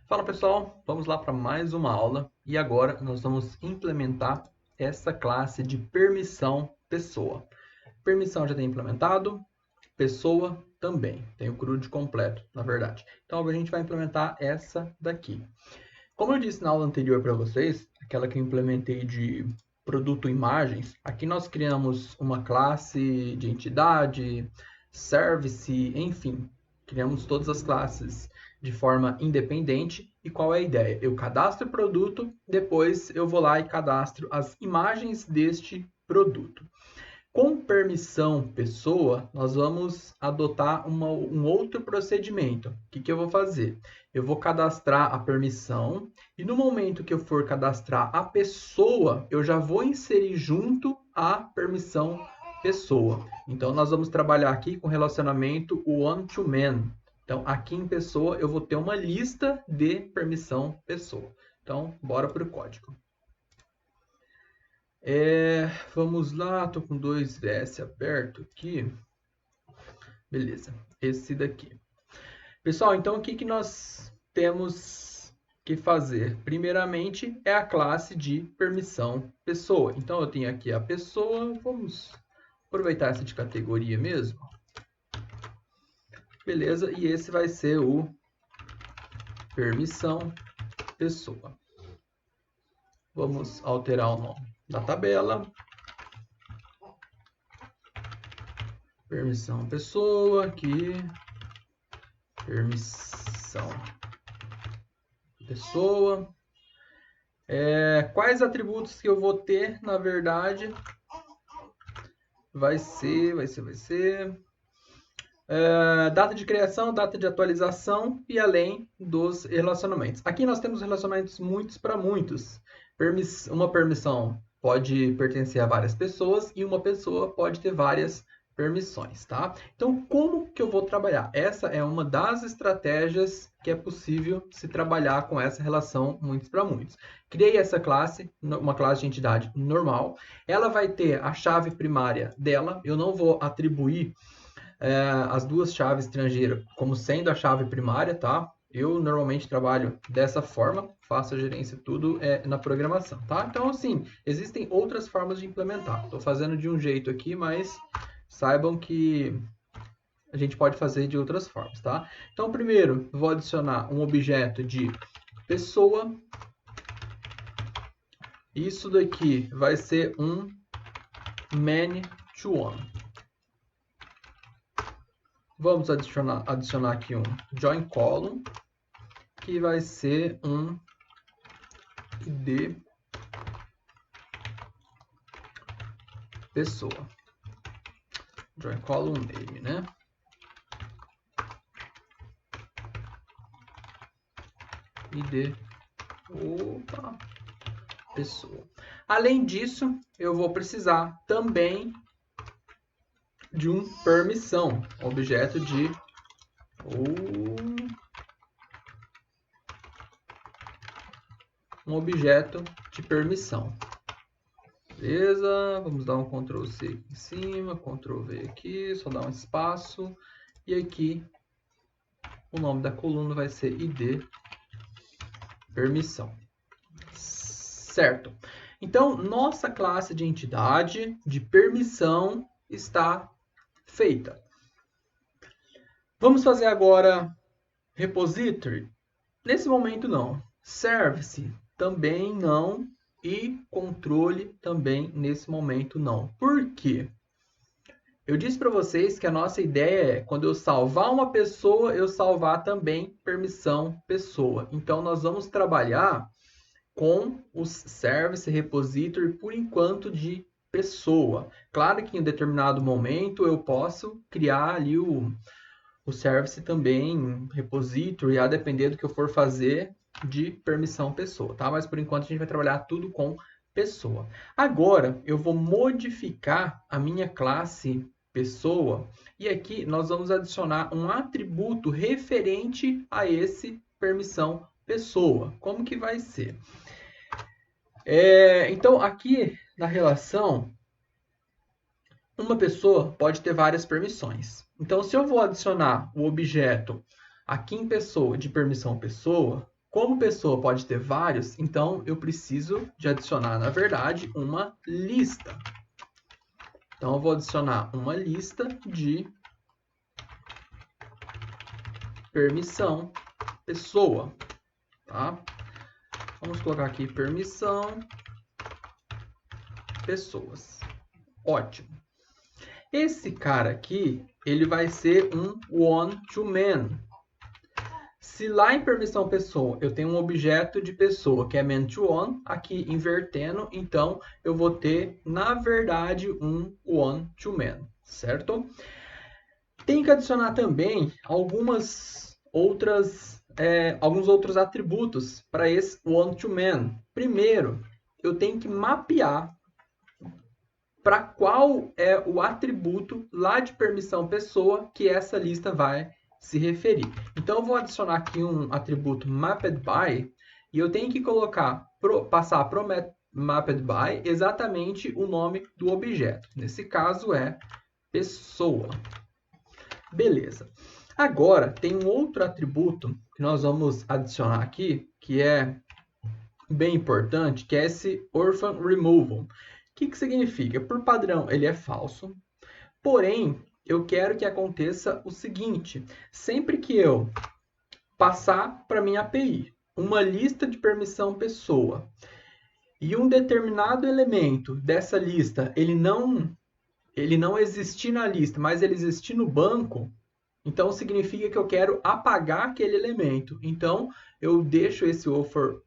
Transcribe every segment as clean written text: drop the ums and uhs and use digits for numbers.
Fala pessoal, vamos lá para mais uma aula e agora nós vamos implementar essa classe de permissão pessoa. Permissão já tem implementado, pessoa também, tem o CRUD completo, na verdade. Então a gente vai implementar essa daqui. Como eu disse na aula anterior para vocês, aquela que eu implementei de produto imagens, aqui nós criamos uma classe de entidade, service, enfim, criamos todas as classes de forma independente. E qual é a ideia? Eu cadastro o produto, depois eu vou lá e cadastro as imagens deste produto. Com permissão pessoa, nós vamos adotar um outro procedimento. O que eu vou fazer? Eu vou cadastrar a permissão e no momento que eu for cadastrar a pessoa, eu já vou inserir junto a permissão pessoa. Então, nós vamos trabalhar aqui com relacionamento one-to-man. Então, aqui em pessoa, eu vou ter uma lista de permissão pessoa. Então, bora para o código. Vamos lá, estou com 2VS aberto aqui. Beleza, esse daqui. Pessoal, então o que nós temos que fazer? Primeiramente, é a classe de permissão pessoa. Então, eu tenho aqui a pessoa, vamos aproveitar essa de categoria mesmo. Beleza, e esse vai ser o permissão pessoa. Vamos alterar o nome da tabela. Permissão pessoa, aqui. Permissão pessoa. Quais atributos que eu vou ter, na verdade, vai ser data de criação, data de atualização e além dos relacionamentos. Aqui nós temos relacionamentos muitos para muitos. Uma permissão pode pertencer a várias pessoas e uma pessoa pode ter várias permissões, tá? Então, como que eu vou trabalhar? Essa é uma das estratégias que é possível se trabalhar com essa relação muitos para muitos. Criei essa classe, uma classe de entidade normal. Ela vai ter a chave primária dela. Eu não vou atribuir as duas chaves estrangeiras como sendo a chave primária, tá? Eu normalmente trabalho dessa forma, faço a gerência tudo na programação, tá? Então, assim, existem outras formas de implementar. Estou fazendo de um jeito aqui, mas saibam que a gente pode fazer de outras formas, tá? Então, primeiro, vou adicionar um objeto de pessoa. Isso daqui vai ser um man-to-one. Vamos adicionar aqui um join column, que vai ser um ID pessoa. Join column name, né? ID pessoa. Além disso, eu vou precisar também de um permissão, objeto de um objeto de permissão. Beleza, vamos dar um Ctrl C aqui em cima, Ctrl V aqui, só dar um espaço. E aqui o nome da coluna vai ser ID permissão. Certo. Então, nossa classe de entidade de permissão está feita. Vamos fazer agora repository? Nesse momento não. Service também não. E controle também nesse momento não. Por quê? Eu disse para vocês que a nossa ideia é, quando eu salvar uma pessoa, eu salvar também permissão pessoa. Então, nós vamos trabalhar com os service repository, por enquanto, de pessoa. Claro que em um determinado momento eu posso criar ali o service também, repository, a depender do que eu for fazer de permissão pessoa, tá? Mas por enquanto a gente vai trabalhar tudo com pessoa. Agora eu vou modificar a minha classe pessoa e aqui nós vamos adicionar um atributo referente a esse permissão pessoa. Como que vai ser? Então aqui na relação uma pessoa pode ter várias permissões. Então, se eu vou adicionar o objeto aqui em pessoa de permissão pessoa, Como pessoa pode ter vários, então eu preciso de adicionar, na verdade, uma lista. Então, eu vou adicionar uma lista de permissão pessoa, tá? Vamos colocar aqui permissão pessoas. Ótimo. Esse cara aqui, ele vai ser um one-to-man. Se lá em permissão pessoa eu tenho um objeto de pessoa que é man-to-one, aqui invertendo, então eu vou ter, na verdade, um one-to-man, certo? Tem que adicionar também alguns outros atributos para esse one-to-man. Primeiro, eu tenho que mapear para qual é o atributo lá de permissão pessoa que essa lista vai se referir. Então, eu vou adicionar aqui um atributo mappedBy e eu tenho que passar para o mappedBy exatamente o nome do objeto. Nesse caso é pessoa. Beleza. Agora, tem um outro atributo que nós vamos adicionar aqui, que é bem importante, que é esse orphan removal. O que significa? Por padrão, ele é falso, porém, eu quero que aconteça o seguinte: sempre que eu passar para minha API uma lista de permissão pessoa e um determinado elemento dessa lista ele não existir na lista, mas ele existir no banco, então significa que eu quero apagar aquele elemento. Então, eu deixo esse orphan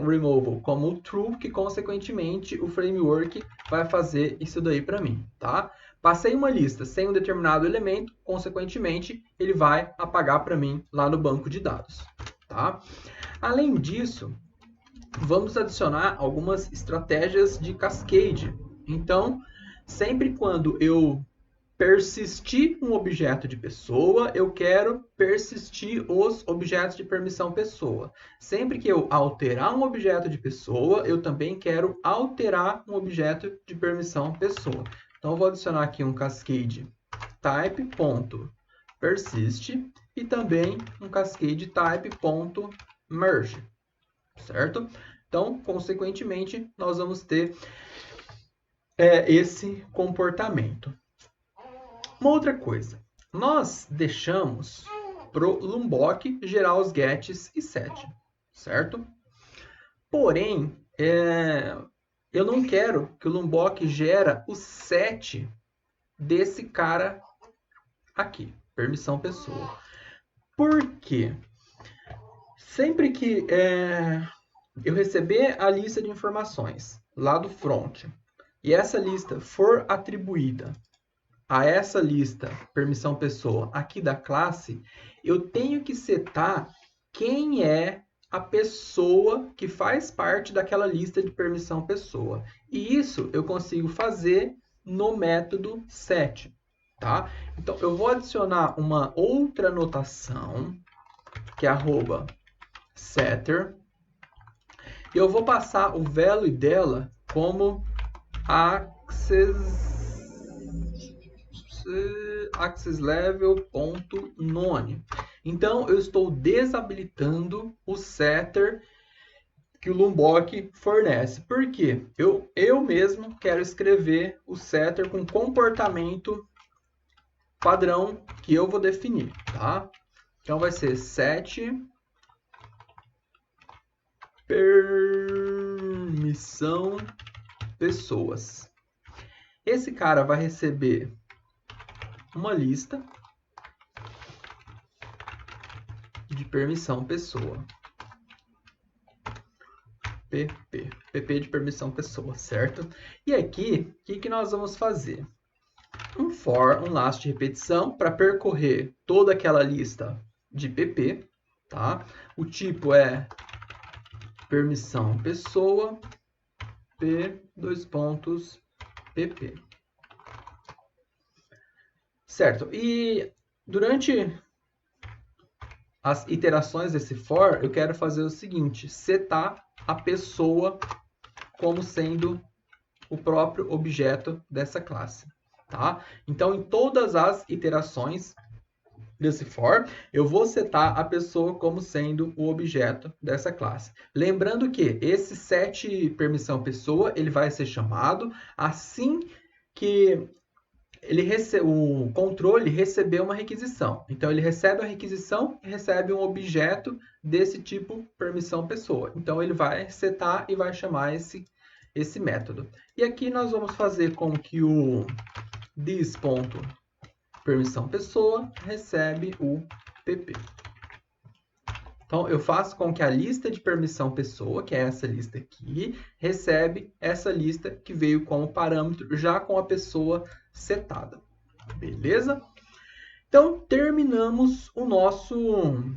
removal como true, que consequentemente o framework vai fazer isso daí para mim, tá? Passei uma lista sem um determinado elemento, consequentemente, ele vai apagar para mim lá no banco de dados, tá? Além disso, vamos adicionar algumas estratégias de cascade. Então, sempre quando eu persistir um objeto de pessoa, eu quero persistir os objetos de permissão pessoa. Sempre que eu alterar um objeto de pessoa, eu também quero alterar um objeto de permissão pessoa. Então, eu vou adicionar aqui um cascade type.persist e também um cascade type.merge, certo? Então, consequentemente, nós vamos ter esse comportamento. Uma outra coisa, nós deixamos para o Lombok gerar os gets e set, certo? Porém, eu não quero que o Lombok gera o set desse cara aqui, permissão pessoa. Por quê? Sempre que eu receber a lista de informações lá do front e essa lista for atribuída a essa lista permissão pessoa aqui da classe, eu tenho que setar quem é a pessoa que faz parte daquela lista de permissão pessoa. E isso eu consigo fazer no método set, tá? Então, eu vou adicionar uma outra notação, que é @setter, e eu vou passar o value dela como accessLevel.none. Então, eu estou desabilitando o setter que o Lombok fornece. Por quê? Eu mesmo quero escrever o setter com comportamento padrão que eu vou definir, tá? Então, vai ser set permissão pessoas. Esse cara vai receber uma lista de permissão pessoa. PP de permissão pessoa, certo? E aqui, o que nós vamos fazer? Um for, um laço de repetição, para percorrer toda aquela lista de PP, tá? O tipo é permissão pessoa, p:/PP. Certo, e durante as iterações desse for, eu quero fazer o seguinte: setar a pessoa como sendo o próprio objeto dessa classe, tá? Então, em todas as iterações, desse for, eu vou setar a pessoa como sendo o objeto dessa classe. Lembrando que esse set permissão pessoa, ele vai ser chamado assim que o controle recebeu uma requisição. Então, ele recebe a requisição e recebe um objeto desse tipo permissão pessoa. Então, ele vai setar e vai chamar esse método. E aqui nós vamos fazer com que o this.permissão pessoa recebe o pp. Então, eu faço com que a lista de permissão pessoa, que é essa lista aqui, recebe essa lista que veio como parâmetro já com a pessoa setada. Beleza? Então, terminamos o nosso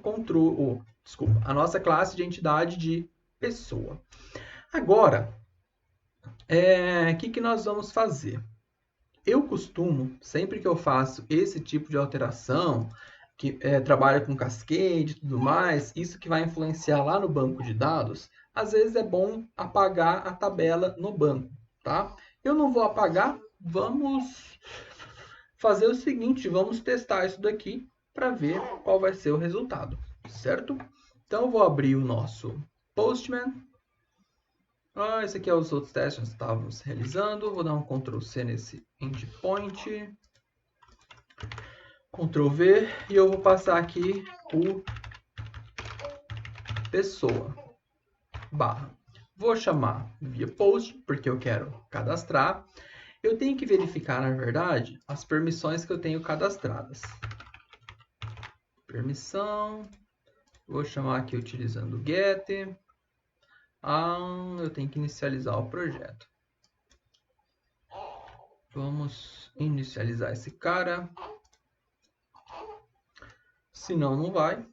controle, desculpa, a nossa classe de entidade de pessoa. Agora, o que nós vamos fazer? Eu costumo, sempre que eu faço esse tipo de alteração, que trabalha com cascade e tudo mais, isso que vai influenciar lá no banco de dados, às vezes é bom apagar a tabela no banco, tá? Eu não vou apagar, vamos fazer o seguinte, vamos testar isso daqui para ver qual vai ser o resultado, certo? Então, eu vou abrir o nosso Postman. Esse aqui é os outros testes que nós estávamos realizando. Vou dar um Ctrl C nesse endpoint. Ctrl V. E eu vou passar aqui o pessoa barra. Vou chamar via post, porque eu quero cadastrar. Eu tenho que verificar, na verdade, as permissões que eu tenho cadastradas. Permissão. Vou chamar aqui utilizando get. Eu tenho que inicializar o projeto. Vamos inicializar esse cara. Senão não vai.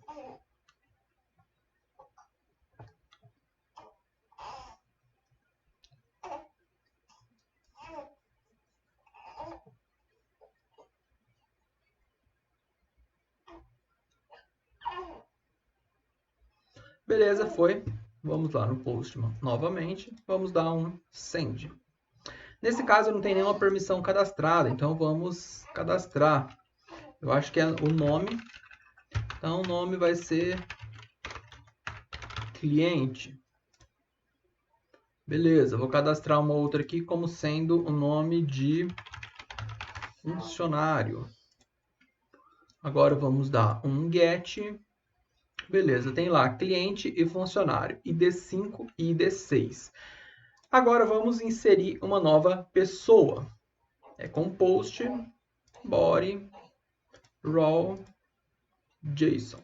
Beleza, foi. Vamos lá no Postman novamente. Vamos dar um send. Nesse caso, eu não tenho nenhuma permissão cadastrada, então vamos cadastrar. Eu acho que é o nome. Então, o nome vai ser cliente. Beleza, vou cadastrar uma outra aqui como sendo o nome de funcionário. Agora vamos dar um get. Beleza, tem lá cliente e funcionário, ID5 e ID6. Agora vamos inserir uma nova pessoa. Com post, body, raw, JSON.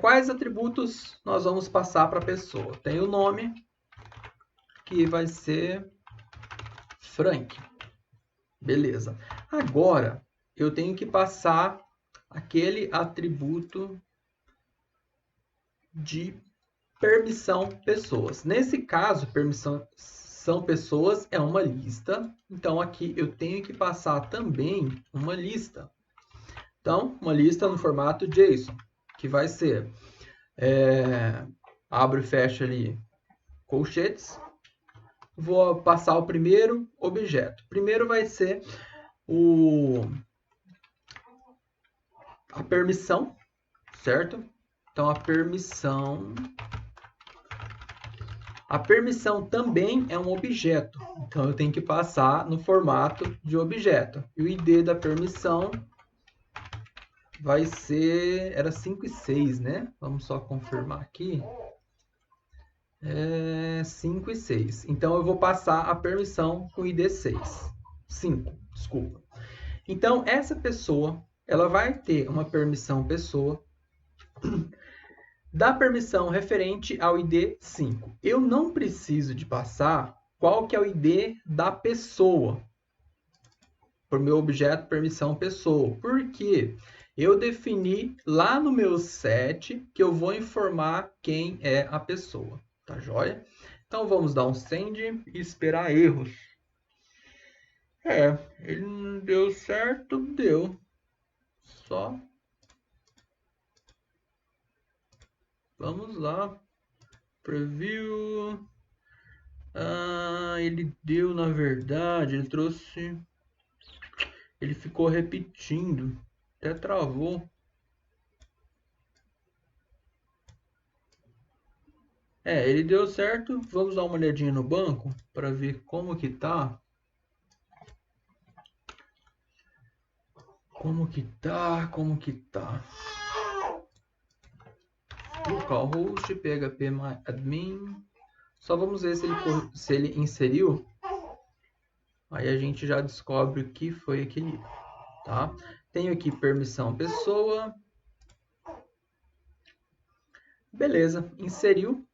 Quais atributos nós vamos passar para a pessoa? Tem o nome, que vai ser Frank. Beleza. Agora, eu tenho que passar aquele atributo de permissão pessoas. Nesse caso, permissão são pessoas é uma lista. Então, aqui eu tenho que passar também uma lista. Então, uma lista no formato JSON, que vai ser, abre e fecha ali, colchetes. Vou passar o primeiro objeto. Primeiro vai ser a permissão, certo? Então, a permissão também é um objeto. Então, eu tenho que passar no formato de objeto. E o ID da permissão vai ser... Era 5 e 6, né? Vamos só confirmar aqui. 5 e 6. Então, eu vou passar a permissão com ID 6. 5, desculpa. Então, essa pessoa, ela vai ter uma permissão pessoa da permissão referente ao ID 5. Eu não preciso de passar qual que é o ID da pessoa para o meu objeto permissão pessoa. Por quê? Eu defini lá no meu set que eu vou informar quem é a pessoa. Tá joia? Então, vamos dar um send e esperar erros. Ele não deu certo, deu. Só. Vamos lá. Preview. Ele deu, na verdade, ele trouxe... Ele ficou repetindo. Até travou. Ele deu certo. Vamos dar uma olhadinha no banco para ver como que tá. Como que tá? Localhost, PHP admin. Só vamos ver se ele inseriu. Aí a gente já descobre o que foi aquele, tá? Tenho aqui permissão pessoa. Beleza, inseriu.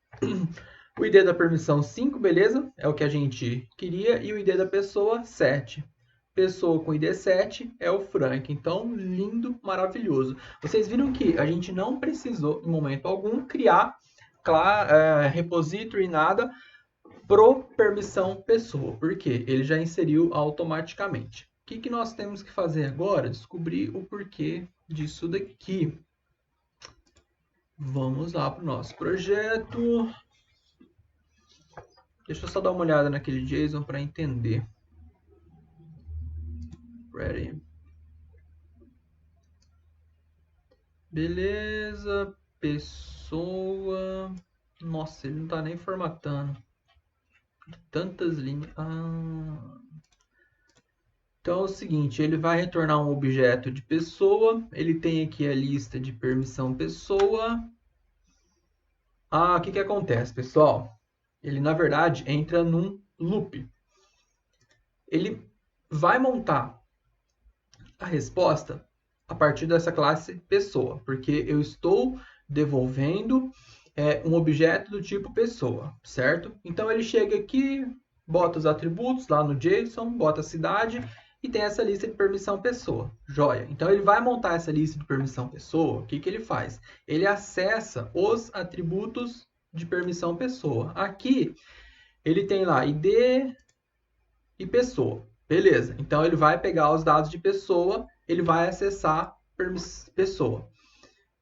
O ID da permissão 5, beleza? É o que a gente queria. E o ID da pessoa 7. Pessoa com ID 7 é o Frank. Então, lindo, maravilhoso. Vocês viram que a gente não precisou, em momento algum, criar repository, nada, pro permissão pessoa. Porque ele já inseriu automaticamente. O que nós temos que fazer agora? Descobrir o porquê disso daqui. Vamos lá para o nosso projeto. Deixa eu só dar uma olhada naquele JSON para entender. Ready. Beleza. Pessoa. Nossa, ele não está nem formatando. Tantas linhas. Então é o seguinte, ele vai retornar um objeto de pessoa. Ele tem aqui a lista de permissão pessoa. O que acontece, pessoal? Ele, na verdade, entra num loop. Ele vai montar a resposta a partir dessa classe pessoa, porque eu estou devolvendo um objeto do tipo pessoa, certo? Então, ele chega aqui, bota os atributos lá no JSON, bota a cidade e tem essa lista de permissão pessoa. Joia. Então, ele vai montar essa lista de permissão pessoa. O que ele faz? Ele acessa os atributos de permissão pessoa. Aqui, ele tem lá ID e pessoa. Beleza. Então, ele vai pegar os dados de pessoa, ele vai acessar pessoa.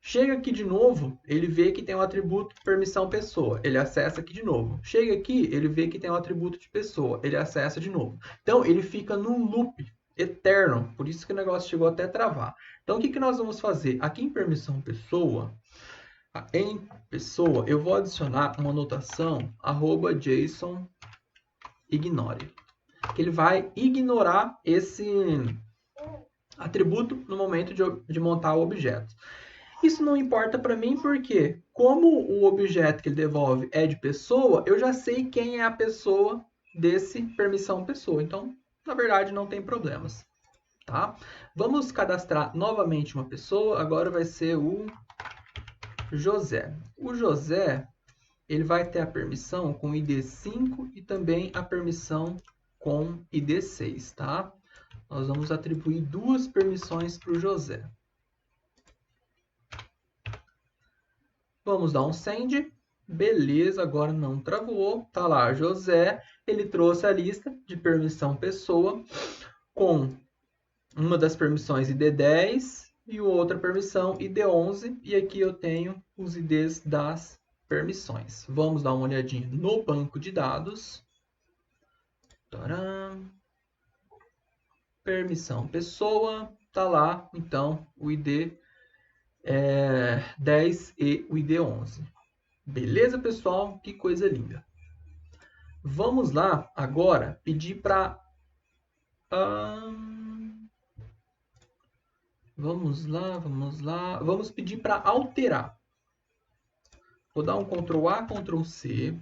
Chega aqui de novo, ele vê que tem um atributo permissão pessoa. Ele acessa aqui de novo. Chega aqui, ele vê que tem um atributo de pessoa. Ele acessa de novo. Então, ele fica num loop eterno. Por isso que o negócio chegou até a travar. Então, o que nós vamos fazer? Aqui em permissão pessoa, eu vou adicionar uma notação @JSON ignore. Que ele vai ignorar esse atributo no momento de montar o objeto. Isso não importa para mim porque, como o objeto que ele devolve é de pessoa, eu já sei quem é a pessoa desse permissão pessoa. Então, na verdade, não tem problemas. Tá? Vamos cadastrar novamente uma pessoa. Agora vai ser o José. O José, ele vai ter a permissão com ID 5 e também a permissão com ID 6, tá? Nós vamos atribuir duas permissões para o José. Vamos dar um send. Beleza, agora não travou. Tá lá, José. Ele trouxe a lista de permissão pessoa com uma das permissões ID 10 e outra permissão ID 11. E aqui eu tenho os IDs das permissões. Vamos dar uma olhadinha no banco de dados. Tcharam. Permissão pessoa, tá lá, então, o ID 10 e o ID 11. Beleza, pessoal? Que coisa linda. Vamos lá, agora, pedir para... Vamos lá. Vamos pedir para alterar. Vou dar um Ctrl A, Ctrl C.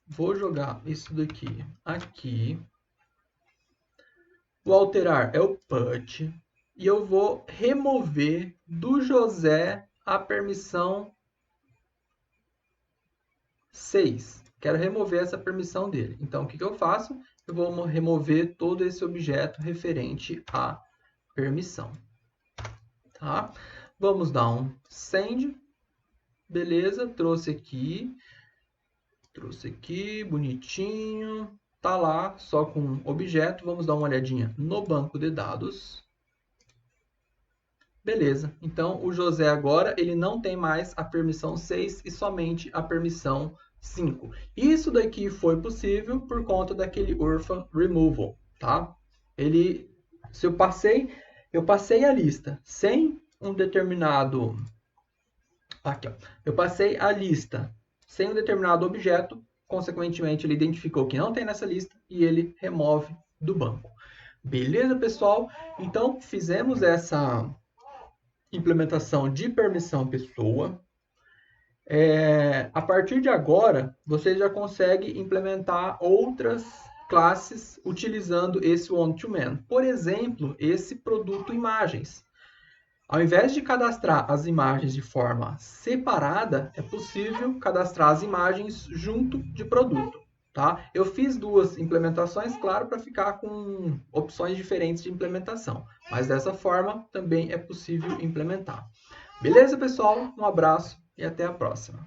Vou jogar isso daqui aqui. O alterar é o put. E eu vou remover do José a permissão 6. Quero remover essa permissão dele. Então, o que eu faço? Eu vou remover todo esse objeto referente à permissão. Tá? Vamos dar um send. Beleza, trouxe aqui. Bonitinho. Tá lá, só com objeto. Vamos dar uma olhadinha no banco de dados. Beleza. Então, o José agora, ele não tem mais a permissão 6 e somente a permissão 5. Isso daqui foi possível por conta daquele orphan removal, tá? se eu passei a lista sem um determinado, aqui, ó, eu passei a lista sem um determinado objeto, consequentemente ele identificou que não tem nessa lista e ele remove do banco. Beleza, pessoal? Então, fizemos essa implementação de permissão pessoa. A partir de agora, você já consegue implementar outras classes utilizando esse one-to-man. Por exemplo, esse produto imagens. Ao invés de cadastrar as imagens de forma separada, é possível cadastrar as imagens junto de produto. Tá? Eu fiz duas implementações, claro, para ficar com opções diferentes de implementação. Mas dessa forma também é possível implementar. Beleza, pessoal? Um abraço e até a próxima.